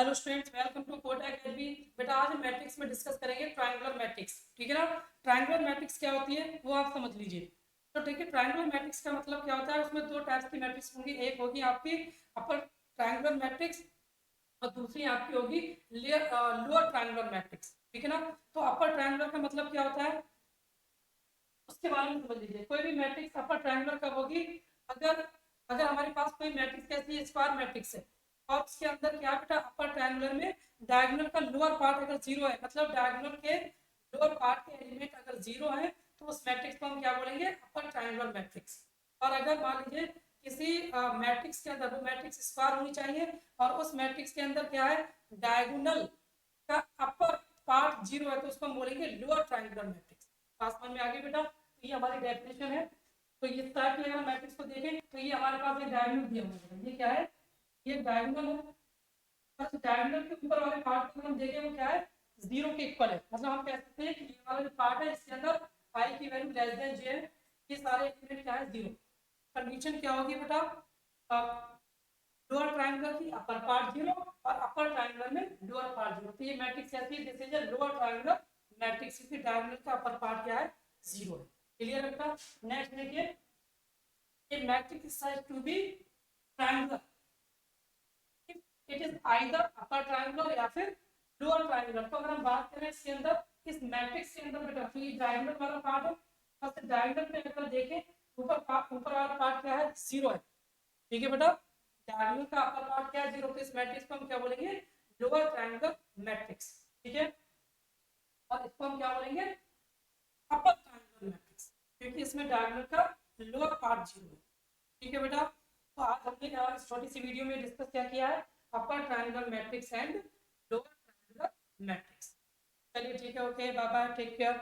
Hello students, welcome to Kota Academy. बेटा आज हम मैट्रिक्स में डिस्कस करेंगे ट्रायंगुलर मैट्रिक्स। ठीक है ना। ट्रायंगुलर मैट्रिक्स क्या होती है वो आप समझ लीजिए। तो ठीक है, ट्रायंगुलर मैट्रिक्स का मतलब क्या होता है, उसमें दो टाइप्स की मैट्रिक्स होंगी। एक होगी आपकी अपर ट्रायंगुलर मैट्रिक्स और दूसरी आपकी होगी लोअर ट्रायंगुलर मैट्रिक्स। ठीक है ना। तो अपर ट्रायंगुलर का मतलब क्या होता है उसके बारे में समझ लीजिए। कोई भी मैट्रिक्स अपर ट्रायंगुलर कब होगी, अगर अगर हमारे पास कोई मैट्रिक्स कैसी है, स्क्वायर मैट्रिक्स है और उसके अंदर क्या बेटा अपर ट्रायंगुलर में डायगोनल का लोअर पार्ट अगर जीरो है, मतलब डायगोनल के लोअर पार्ट के एलिमेंट अगर जीरो है तो उस मैट्रिक्स को हम क्या बोलेंगे, अपर ट्रायंगुलर मैट्रिक्स। और अगर मान लीजिए किसी मैट्रिक्स के अंदर वो मैट्रिक्स स्क्वायर होनी चाहिए और उस मैट्रिक्स के अंदर क्या है, डायगोनल का अपर पार्ट जीरो है तो उसको हम बोलेंगे लोअर ट्रायंगुलर मैट्रिक्स। आसमान में आगे बेटा, तो ये हमारी डेफिनेशन है। तो ये टाइप की अगर मैट्रिक्स को देखें तो ये हमारे पास एक डायगोनल दिया हुआ है। ये क्या है, ये डायगोनल है। और डायगोनल के ऊपर वाले पार्ट को हम देखें वो क्या है, जीरो के इक्वल है। मतलब हम कह सकते हैं कि ये वाला जो पार्ट है इसके अंदर आई की वैल्यू लेस देन जे है। ये सारे एलिमेंट क्या है, जीरो। कंडीशन क्या होगी बेटा, लोअर ट्रायंगल की अपर पार्ट जीरो और अपर ट्रायंगल में लोअर पार्ट जीरो। तो ये मैट्रिक्स ऐसी है, this is a lower triangle matrix की डायगोनल का अपर पार्ट क्या है, जीरो है। क्लियर है बेटा। नेक्स्ट देखिए, a matrix is said to be triangular if it is either upper triangular या फिर lower triangular। तो अगर हम बात करें इसके अंदर, इस मैट्रिक्स के अंदर बेटा, तो ये डायगोनल वाला पार्ट है। फर्स्ट डायगोनल में अगर देखें ऊपर वाला पार्ट क्या है, जीरो है। ठीक है बेटा, डायगोनल का अपर पार्ट क्या है, जीरो। तो इस मैट्रिक्स को हम क्या बोलेंगे, लोअर ट्रायंगल मैट्रिक्स। ठीक है। और इसको हम क्या बोलेंगे, अपर ट्रायंगल मैट्रिक्स, क्योंकि इसमें डायगोनल का लोअर पार्ट जीरो है। ठीक है बेटा। तो आज हमने इस छोटी सी वीडियो में डिस्कस क्या किया है, upper triangle matrix and lower triangle matrix. चलिए ठीक है, okay, bye bye, take care.